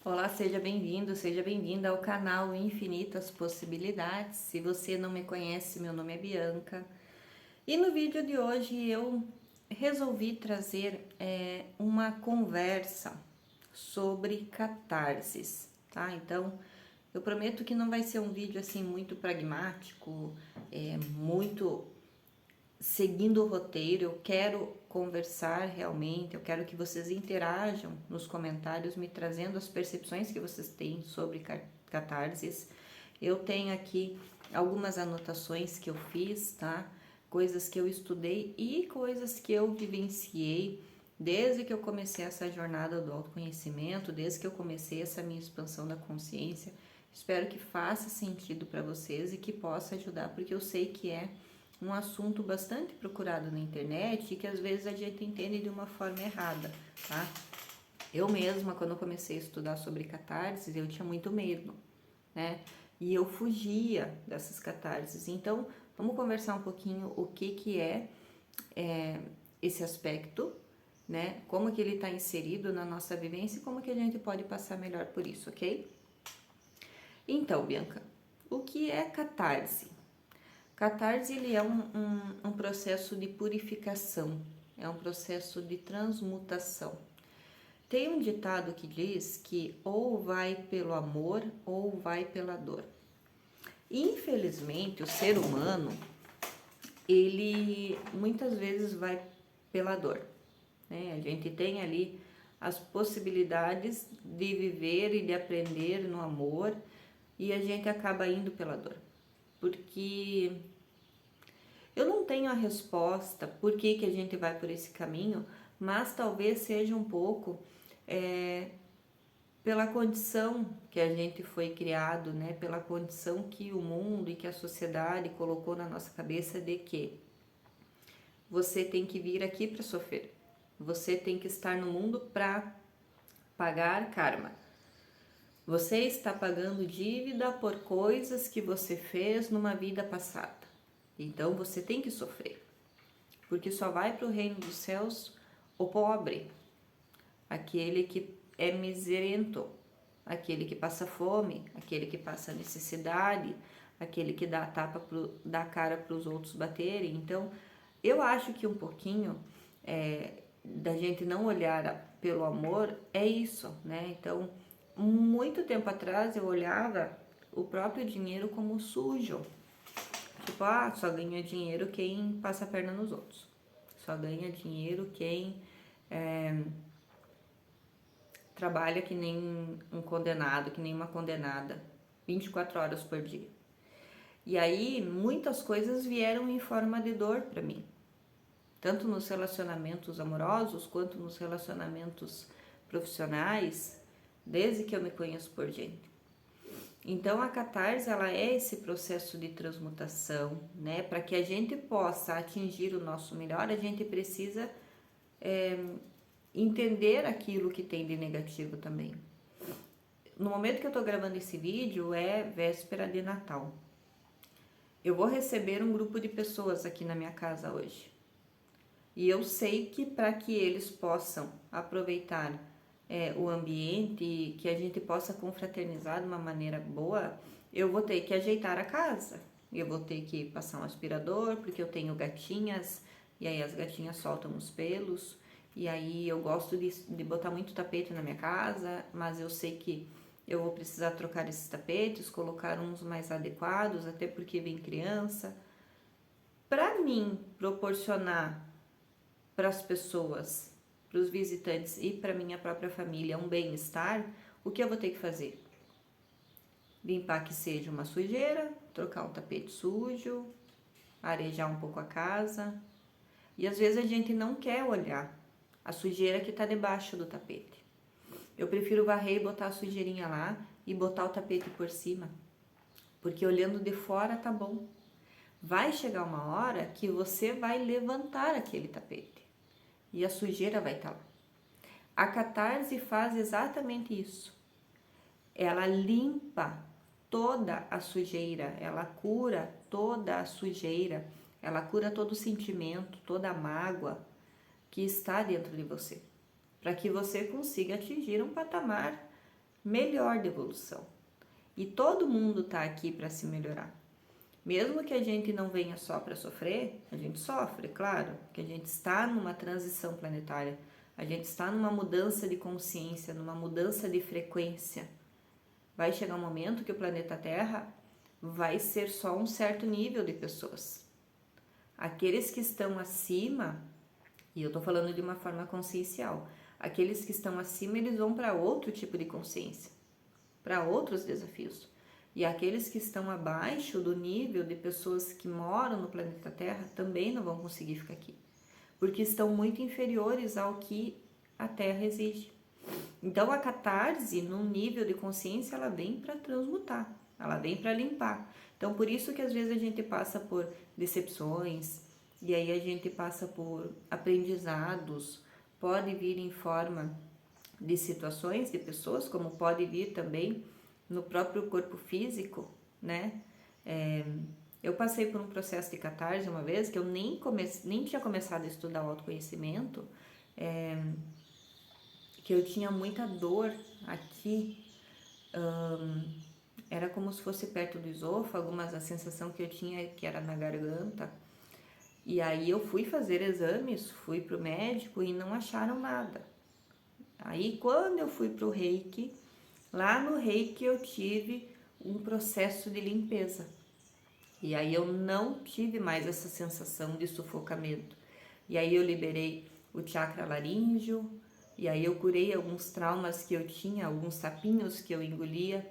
Olá, seja bem-vindo, seja bem-vinda ao canal Infinitas Possibilidades. Se você não me conhece, meu nome é Bianca e no vídeo de hoje eu resolvi trazer uma conversa sobre catarses, tá? Então, eu prometo que não vai ser um vídeo assim muito pragmático, muito seguindo o roteiro. Eu quero conversar realmente, eu quero que vocês interajam nos comentários, me trazendo as percepções que vocês têm sobre catarses. Eu tenho aqui algumas anotações que eu fiz, tá? Coisas que eu estudei e coisas que eu vivenciei desde que eu comecei essa jornada do autoconhecimento, desde que eu comecei essa minha expansão da consciência. Espero que faça sentido para vocês e que possa ajudar, porque eu sei que é um assunto bastante procurado na internet e que às vezes a gente entende de uma forma errada, tá? Eu mesma, quando comecei a estudar sobre catarses, eu tinha muito medo, né? E eu fugia dessas catarses. Então, vamos conversar um pouquinho o que é esse aspecto, né? Como que ele está inserido na nossa vivência e como que a gente pode passar melhor por isso, ok? Então, Bianca, o que é catarse? Catarse ele é um processo de purificação, é um processo de transmutação. Tem um ditado que diz que ou vai pelo amor ou vai pela dor. Infelizmente, o ser humano, ele muitas vezes vai pela dor, né? A gente tem ali as possibilidades de viver e de aprender no amor e a gente acaba indo pela dor, porque eu não tenho a resposta por que a gente vai por esse caminho, mas talvez seja um pouco pela condição que a gente foi criado, né? Pela condição que o mundo e que a sociedade colocou na nossa cabeça de que você tem que vir aqui para sofrer, você tem que estar no mundo para pagar karma. Você está pagando dívida por coisas que você fez numa vida passada. Então você tem que sofrer, porque só vai para o reino dos céus o pobre, aquele que é miserento, aquele que passa fome, aquele que passa necessidade, aquele que dá dá cara para os outros baterem. Então, eu acho que um pouquinho da gente não olhar pelo amor é isso, né? Então, muito tempo atrás eu olhava o próprio dinheiro como sujo. Tipo, só ganha dinheiro quem passa a perna nos outros. Só ganha dinheiro quem trabalha que nem um condenado, que nem uma condenada, 24 horas por dia. E aí, muitas coisas vieram em forma de dor para mim. Tanto nos relacionamentos amorosos, quanto nos relacionamentos profissionais, desde que eu me conheço por gente. Então a catarse ela é esse processo de transmutação, né? Para que a gente possa atingir o nosso melhor, a gente precisa entender aquilo que tem de negativo também. No momento que eu tô gravando esse vídeo é véspera de Natal. Eu vou receber um grupo de pessoas aqui na minha casa hoje. E eu sei que para que eles possam aproveitar o ambiente, que a gente possa confraternizar de uma maneira boa, eu vou ter que ajeitar a casa. Eu vou ter que passar um aspirador, porque eu tenho gatinhas, e aí as gatinhas soltam os pelos, e aí eu gosto de botar muito tapete na minha casa, mas eu sei que eu vou precisar trocar esses tapetes, colocar uns mais adequados, até porque vem criança. Para mim proporcionar para as pessoas, para os visitantes e para minha própria família um bem-estar, o que eu vou ter que fazer? Limpar que seja uma sujeira, trocar um tapete sujo, arejar um pouco a casa. E às vezes a gente não quer olhar a sujeira que está debaixo do tapete. Eu prefiro varrer e botar a sujeirinha lá e botar o tapete por cima, porque olhando de fora tá bom. Vai chegar uma hora que você vai levantar aquele tapete e a sujeira vai estar lá. A catarse faz exatamente isso. Ela limpa toda a sujeira, ela cura toda a sujeira, ela cura todo o sentimento, toda a mágoa que está dentro de você, para que você consiga atingir um patamar melhor de evolução. E todo mundo está aqui para se melhorar. Mesmo que a gente não venha só para sofrer, a gente sofre, claro, que a gente está numa transição planetária, a gente está numa mudança de consciência, numa mudança de frequência. Vai chegar um momento que o planeta Terra vai ser só um certo nível de pessoas. Aqueles que estão acima, e eu estou falando de uma forma consciencial, aqueles que estão acima, eles vão para outro tipo de consciência, para outros desafios. E aqueles que estão abaixo do nível de pessoas que moram no planeta Terra também não vão conseguir ficar aqui, porque estão muito inferiores ao que a Terra exige. Então a catarse, num nível de consciência, ela vem para transmutar, ela vem para limpar. Então por isso que às vezes a gente passa por decepções, e aí a gente passa por aprendizados, pode vir em forma de situações, de pessoas, como pode vir também no próprio corpo físico, né? Eu passei por um processo de catarse uma vez, que eu nem tinha começado a estudar o autoconhecimento, que eu tinha muita dor aqui, era como se fosse perto do esôfago, mas a sensação que eu tinha que era na garganta. E aí eu fui fazer exames, fui pro médico e não acharam nada. Aí quando eu fui pro Reiki, lá no Reiki eu tive um processo de limpeza. E aí eu não tive mais essa sensação de sufocamento. E aí eu liberei o chakra laríngeo, e aí eu curei alguns traumas que eu tinha, alguns sapinhos que eu engolia,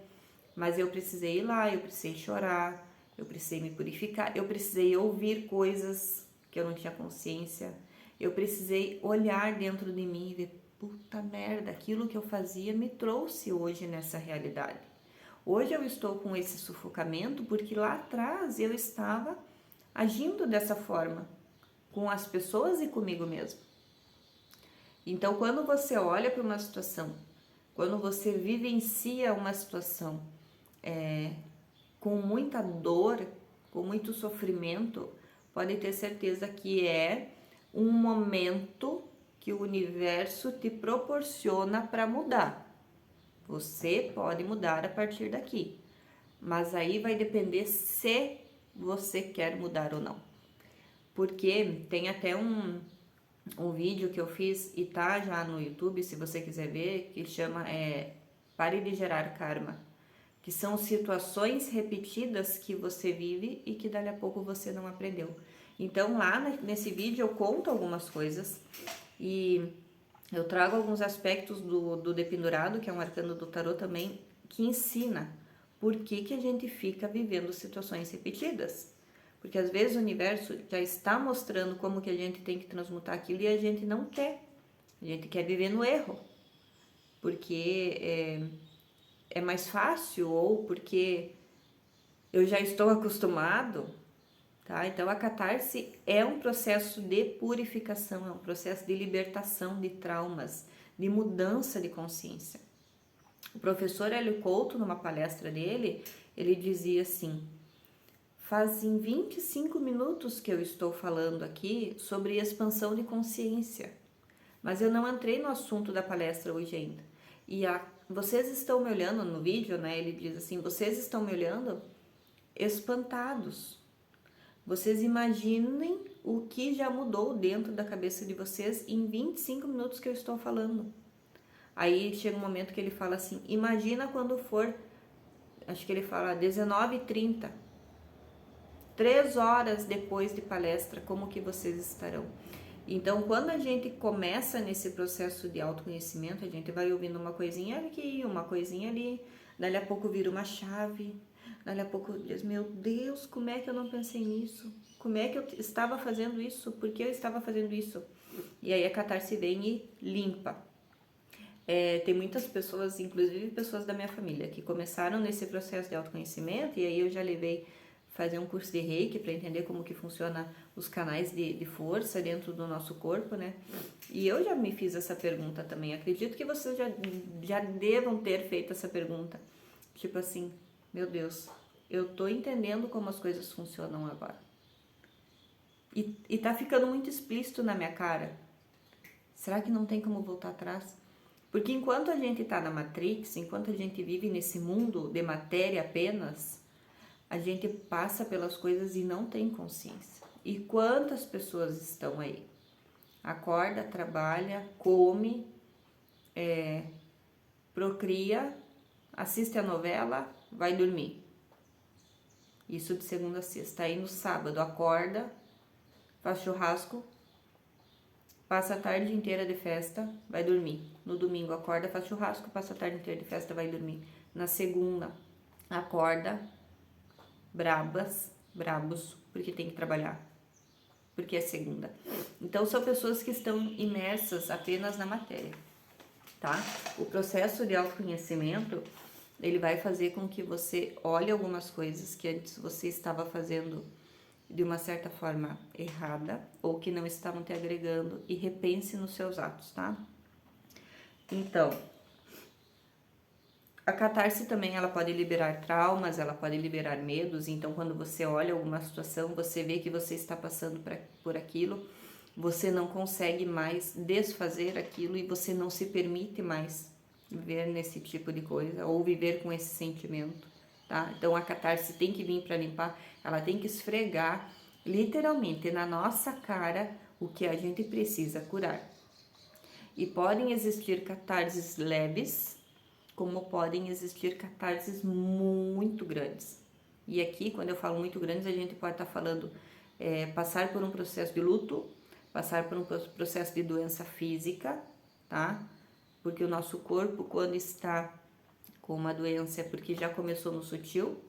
mas eu precisei ir lá, eu precisei chorar, eu precisei me purificar, eu precisei ouvir coisas que eu não tinha consciência, eu precisei olhar dentro de mim e ver, puta merda, aquilo que eu fazia me trouxe hoje nessa realidade. Hoje eu estou com esse sufocamento porque lá atrás eu estava agindo dessa forma, com as pessoas e comigo mesmo. Então, quando você olha para uma situação, quando você vivencia uma situação com muita dor, com muito sofrimento, pode ter certeza que é um momento que o universo te proporciona para mudar. Você pode mudar a partir daqui, mas aí vai depender se você quer mudar ou não. Porque tem até um vídeo que eu fiz e tá já no YouTube, se você quiser ver, que chama Pare de Gerar Karma, que são situações repetidas que você vive e que dali a pouco você não aprendeu. Então lá nesse vídeo eu conto algumas coisas e eu trago alguns aspectos do Dependurado, que é um arcano do tarô também, que ensina por que a gente fica vivendo situações repetidas. Porque às vezes o universo já está mostrando como que a gente tem que transmutar aquilo e a gente não quer. A gente quer viver no erro. Porque é mais fácil ou porque eu já estou acostumado, tá? Então a catarse é um processo de purificação, é um processo de libertação de traumas, de mudança de consciência. O professor Hélio Couto, numa palestra dele, ele dizia assim: fazem 25 minutos que eu estou falando aqui sobre expansão de consciência, mas eu não entrei no assunto da palestra hoje ainda. E vocês estão me olhando no vídeo, né? Ele diz assim: vocês estão me olhando espantados. Vocês imaginem o que já mudou dentro da cabeça de vocês em 25 minutos que eu estou falando. Aí chega um momento que ele fala assim: imagina quando for, acho que ele fala 19h30, 3 horas depois de palestra, como que vocês estarão? Então, quando a gente começa nesse processo de autoconhecimento, a gente vai ouvindo uma coisinha aqui, uma coisinha ali, dali a pouco vira uma chave, dali a pouco diz: meu Deus, como é que eu não pensei nisso? Como é que eu estava fazendo isso? Por que eu estava fazendo isso? E aí a catarse vem e limpa. Tem muitas pessoas, inclusive pessoas da minha família, que começaram nesse processo de autoconhecimento, e aí eu já levei fazer um curso de Reiki para entender como que funciona os canais de força dentro do nosso corpo, né? E eu já me fiz essa pergunta também. Acredito que vocês já devam ter feito essa pergunta. Tipo assim, meu Deus, eu tô entendendo como as coisas funcionam agora. E tá ficando muito explícito na minha cara. Será que não tem como voltar atrás? Porque enquanto a gente está na Matrix, enquanto a gente vive nesse mundo de matéria apenas, a gente passa pelas coisas e não tem consciência. E quantas pessoas estão aí? Acorda, trabalha, come, procria, assiste a novela, vai dormir. Isso de segunda a sexta. Aí no sábado acorda, faz churrasco, passa a tarde inteira de festa, vai dormir. No domingo acorda, faz churrasco, passa a tarde inteira de festa, vai dormir. Na segunda acorda, brabos, porque tem que trabalhar, porque é segunda. Então são pessoas que estão imersas apenas na matéria, tá? O processo de autoconhecimento, ele vai fazer com que você olhe algumas coisas que antes você estava fazendo de uma certa forma errada ou que não estavam te agregando e repense nos seus atos, tá? Então, a catarse também, ela pode liberar traumas, ela pode liberar medos. Então, quando você olha alguma situação, você vê que você está passando por aquilo, você não consegue mais desfazer aquilo e você não se permite mais viver nesse tipo de coisa ou viver com esse sentimento, tá? Então, a catarse tem que vir para limpar, ela tem que esfregar literalmente na nossa cara o que a gente precisa curar. E podem existir catarses leves, como podem existir catarses muito grandes. E aqui, quando eu falo muito grandes, a gente pode estar falando passar por um processo de luto, passar por um processo de doença física, tá? Porque o nosso corpo, quando está com uma doença, é porque já começou no sutil,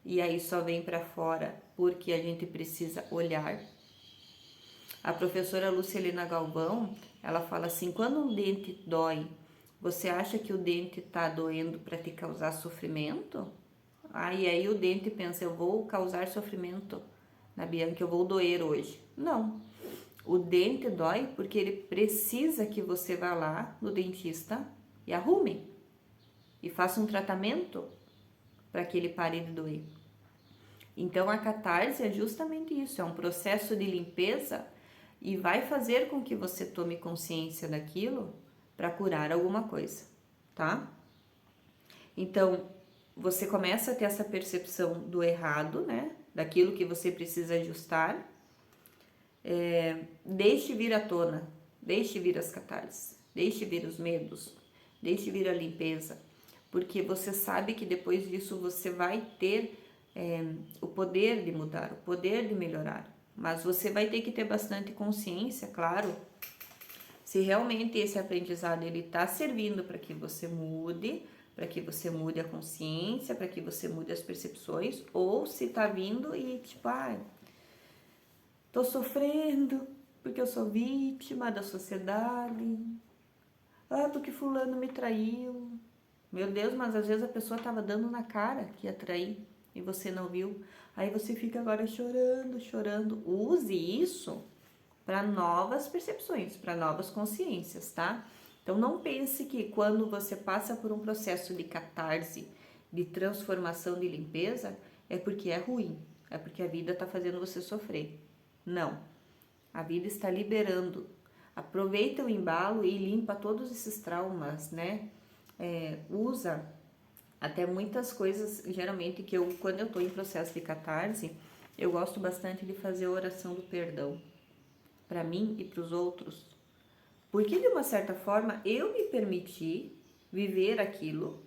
e aí só vem para fora porque a gente precisa olhar. A professora Lucilena Galvão, ela fala assim, quando um dente dói, você acha que o dente tá doendo para te causar sofrimento? E aí o dente pensa, eu vou causar sofrimento na Bianca, eu vou doer hoje. Não, o dente dói porque ele precisa que você vá lá no dentista e arrume. E faça um tratamento para que ele pare de doer. Então a catarse é justamente isso, é um processo de limpeza e vai fazer com que você tome consciência daquilo para curar alguma coisa, tá? Então, você começa a ter essa percepção do errado, né? Daquilo que você precisa ajustar. Deixe vir à tona, deixe vir as catarses, deixe vir os medos, deixe vir a limpeza, porque você sabe que depois disso você vai ter o poder de mudar, o poder de melhorar. Mas você vai ter que ter bastante consciência, claro, se realmente esse aprendizado ele está servindo para que você mude, para que você mude a consciência, para que você mude as percepções, ou se está vindo e tipo, tô sofrendo porque eu sou vítima da sociedade, porque fulano me traiu. Meu Deus, mas às vezes a pessoa estava dando na cara que ia trair e você não viu. Aí você fica agora chorando. Use isso para novas percepções, para novas consciências, tá? Então não pense que quando você passa por um processo de catarse, de transformação, de limpeza, é porque é ruim, é porque a vida está fazendo você sofrer. Não, a vida está liberando. Aproveita o embalo e limpa todos esses traumas, né? Usa até muitas coisas, geralmente, que quando eu estou em processo de catarse, eu gosto bastante de fazer a oração do perdão, para mim e para os outros, porque de uma certa forma eu me permiti viver aquilo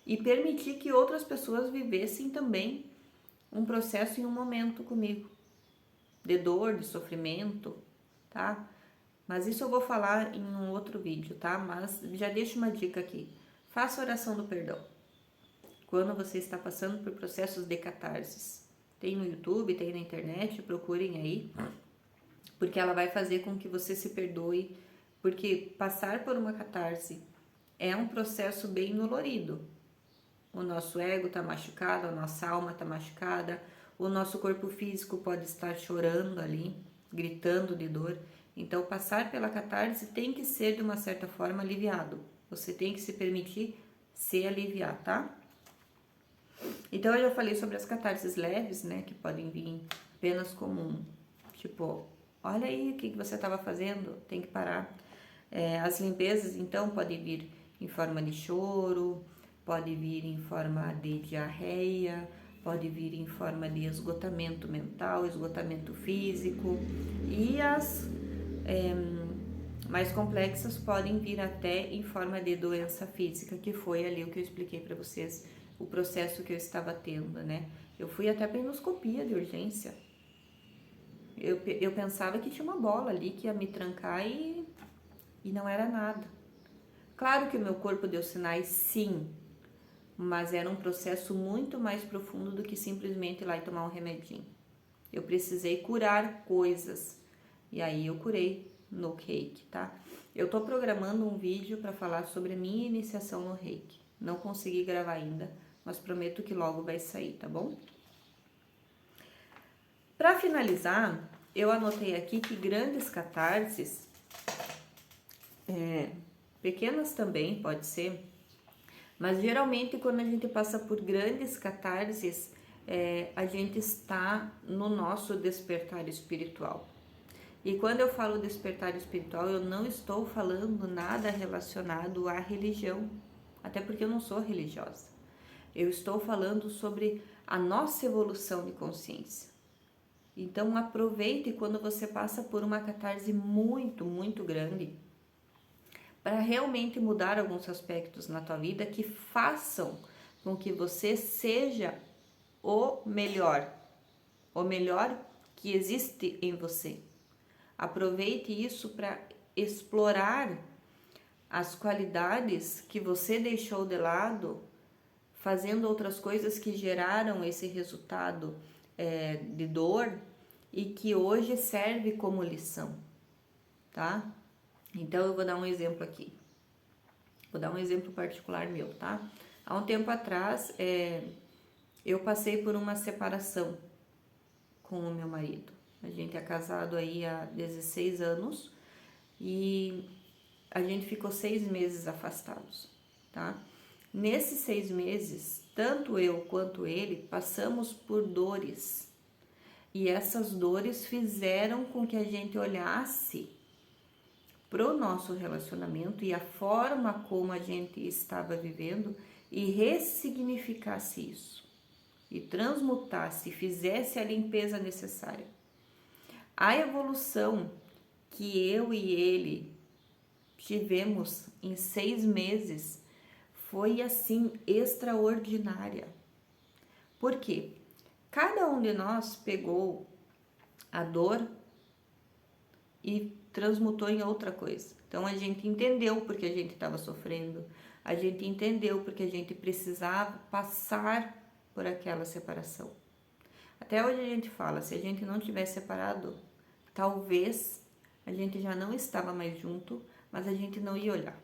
e permiti que outras pessoas vivessem também um processo em um momento comigo, de dor, de sofrimento, tá? Mas isso eu vou falar em um outro vídeo, tá? Mas já deixo uma dica aqui, faça a oração do perdão. Quando você está passando por processos de catarses, tem no YouTube, tem na internet, procurem aí, porque ela vai fazer com que você se perdoe, porque passar por uma catarse é um processo bem dolorido. O nosso ego está machucado, a nossa alma está machucada, o nosso corpo físico pode estar chorando ali, gritando de dor. Então, passar pela catarse tem que ser de uma certa forma aliviado. Você tem que se permitir se aliviar, tá? Então, eu já falei sobre as catarses leves, né, que podem vir apenas como tipo, olha aí o que você estava fazendo, tem que parar. As limpezas, então, podem vir em forma de choro, pode vir em forma de diarreia, pode vir em forma de esgotamento mental, esgotamento físico, e as mais complexas podem vir até em forma de doença física, que foi ali o que eu expliquei para vocês, o processo que eu estava tendo, né? Eu fui até para endoscopia de urgência. Eu pensava que tinha uma bola ali que ia me trancar e não era nada. Claro que o meu corpo deu sinais, sim, mas era um processo muito mais profundo do que simplesmente ir lá e tomar um remedinho. Eu precisei curar coisas, e aí eu curei no reiki, tá? Eu tô programando um vídeo para falar sobre a minha iniciação no reiki. Não consegui gravar ainda, mas prometo que logo vai sair, tá bom? Para finalizar, eu anotei aqui que grandes catarses, pequenas também pode ser, mas geralmente quando a gente passa por grandes catarses, a gente está no nosso despertar espiritual. E quando eu falo despertar espiritual, eu não estou falando nada relacionado à religião, até porque eu não sou religiosa. Eu estou falando sobre a nossa evolução de consciência. Então aproveite quando você passa por uma catarse muito, muito grande, para realmente mudar alguns aspectos na tua vida que façam com que você seja o melhor que existe em você. Aproveite isso para explorar as qualidades que você deixou de lado, fazendo outras coisas que geraram esse resultado de dor e que hoje serve como lição, tá? Então eu vou dar um exemplo aqui. Vou dar um exemplo particular meu, tá? Há um tempo atrás, eu passei por uma separação com o meu marido. A gente é casado aí há 16 anos e a gente ficou 6 meses afastados, tá? Nesses 6 meses, tanto eu quanto ele passamos por dores. E essas dores fizeram com que a gente olhasse pro nosso relacionamento e a forma como a gente estava vivendo e ressignificasse isso. E transmutasse, fizesse a limpeza necessária. A evolução que eu e ele tivemos em 6 meses foi assim extraordinária. Por quê? Cada um de nós pegou a dor e transmutou em outra coisa. Então a gente entendeu porque a gente estava sofrendo, a gente entendeu porque a gente precisava passar por aquela separação. Até hoje a gente fala, se a gente não tivesse separado, talvez a gente já não estava mais junto, mas a gente não ia olhar.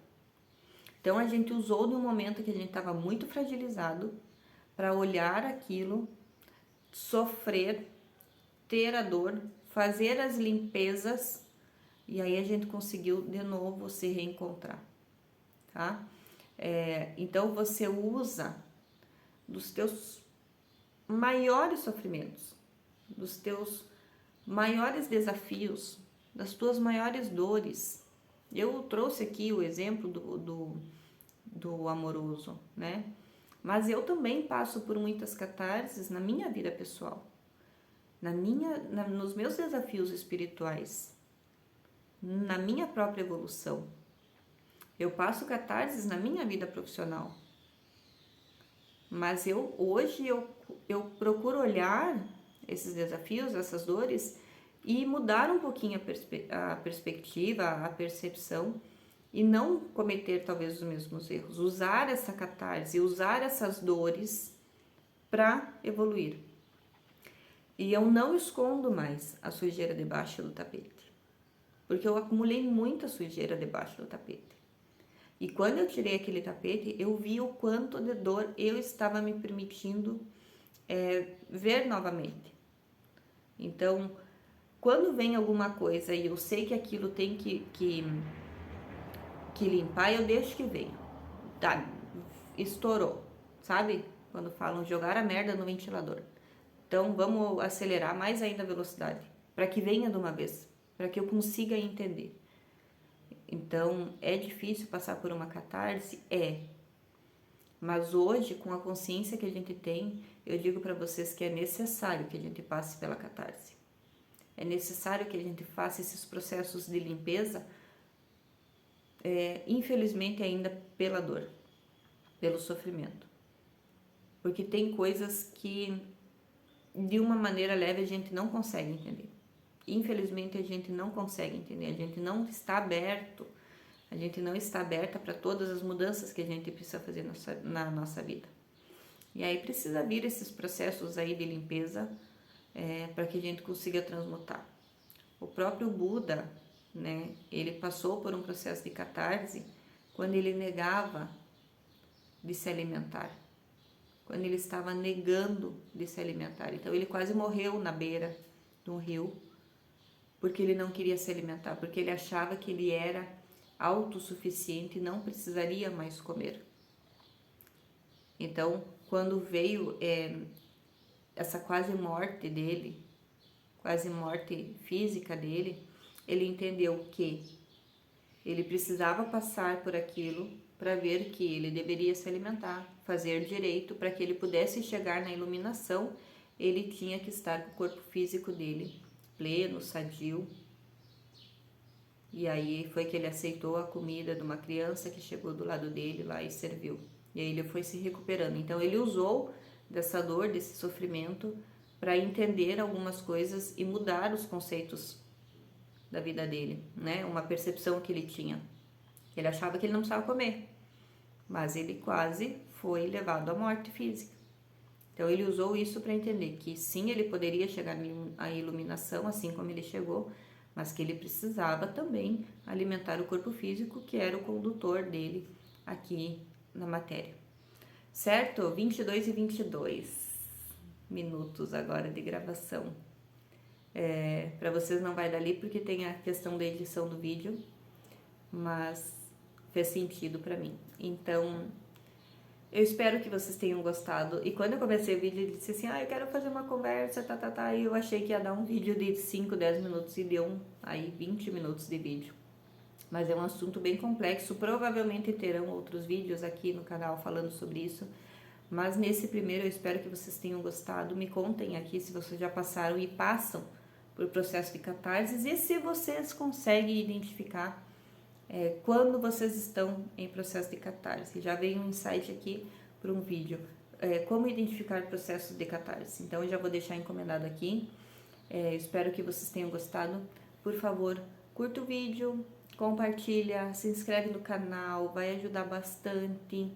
Então a gente usou de um momento que a gente estava muito fragilizado para olhar aquilo, sofrer, ter a dor, fazer as limpezas e aí a gente conseguiu de novo se reencontrar, tá? Então você usa dos teus maiores sofrimentos, dos teus maiores desafios, das tuas maiores dores. Eu trouxe aqui o exemplo do amoroso, né? Mas eu também passo por muitas catarses na minha vida pessoal, nos meus desafios espirituais, na minha própria evolução. Eu passo catarses na minha vida profissional. Mas hoje eu procuro olhar esses desafios, essas dores e mudar um pouquinho a perspectiva, a percepção e não cometer talvez os mesmos erros. Usar essa catarse, usar essas dores para evoluir. E eu não escondo mais a sujeira debaixo do tapete, porque eu acumulei muita sujeira debaixo do tapete. E quando eu tirei aquele tapete, eu vi o quanto de dor eu estava me permitindo ver novamente. Então, quando vem alguma coisa e eu sei que aquilo tem que limpar, eu deixo que venha. Tá, estourou, sabe? Quando falam jogar a merda no ventilador. Então, vamos acelerar mais ainda a velocidade, para que venha de uma vez, para que eu consiga entender. Então, é difícil passar por uma catarse? É. Mas hoje, com a consciência que a gente tem, eu digo para vocês que é necessário que a gente passe pela catarse. É necessário que a gente faça esses processos de limpeza, infelizmente ainda pela dor, pelo sofrimento. Porque tem coisas que de uma maneira leve a gente não consegue entender. Infelizmente a gente não consegue entender, a gente não está aberto, a gente não está aberta para todas as mudanças que a gente precisa fazer na nossa vida. E aí precisa vir esses processos aí de limpeza para que a gente consiga transmutar. O próprio Buda, né, ele passou por um processo de catarse quando ele negava de se alimentar, quando ele estava negando de se alimentar. Então ele quase morreu na beira de um rio, porque ele não queria se alimentar, porque ele achava que ele era autossuficiente e não precisaria mais comer. Então, quando veio essa quase morte dele, quase morte física dele, ele entendeu que ele precisava passar por aquilo para ver que ele deveria se alimentar, fazer direito, para que ele pudesse chegar na iluminação. Ele tinha que estar com o corpo físico dele pleno, sadio. E aí foi que ele aceitou a comida de uma criança que chegou do lado dele lá e serviu. E aí ele foi se recuperando. Então ele usou dessa dor, desse sofrimento, para entender algumas coisas e mudar os conceitos da vida dele, né? Uma percepção que ele tinha. Ele achava que ele não precisava comer, mas ele quase foi levado à morte física. Então ele usou isso para entender que sim, ele poderia chegar à iluminação, assim como ele chegou, mas que ele precisava também alimentar o corpo físico, que era o condutor dele aqui na matéria. Certo? 22 e 22 minutos agora de gravação. Para vocês não vai dali porque tem a questão da edição do vídeo, mas fez sentido para mim. Então, eu espero que vocês tenham gostado. E quando eu comecei o vídeo, eu disse assim, eu quero fazer uma conversa, e eu achei que ia dar um vídeo de 5, 10 minutos e deu aí 20 minutos de vídeo. Mas é um assunto bem complexo, provavelmente terão outros vídeos aqui no canal falando sobre isso. Mas nesse primeiro eu espero que vocês tenham gostado. Me contem aqui se vocês já passaram e passam por processo de catarse e se vocês conseguem identificar quando vocês estão em processo de catarse. Já veio um insight aqui para um vídeo, como identificar processos de catarse. Então eu já vou deixar encomendado aqui. Espero que vocês tenham gostado. Por favor, curta o vídeo, compartilha, se inscreve no canal, vai ajudar bastante.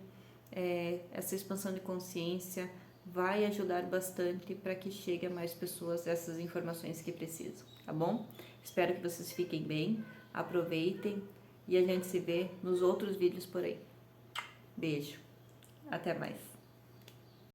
Essa expansão de consciência vai ajudar bastante para que chegue a mais pessoas essas informações que precisam, tá bom? Espero que vocês fiquem bem, aproveitem e a gente se vê nos outros vídeos por aí. Beijo, até mais!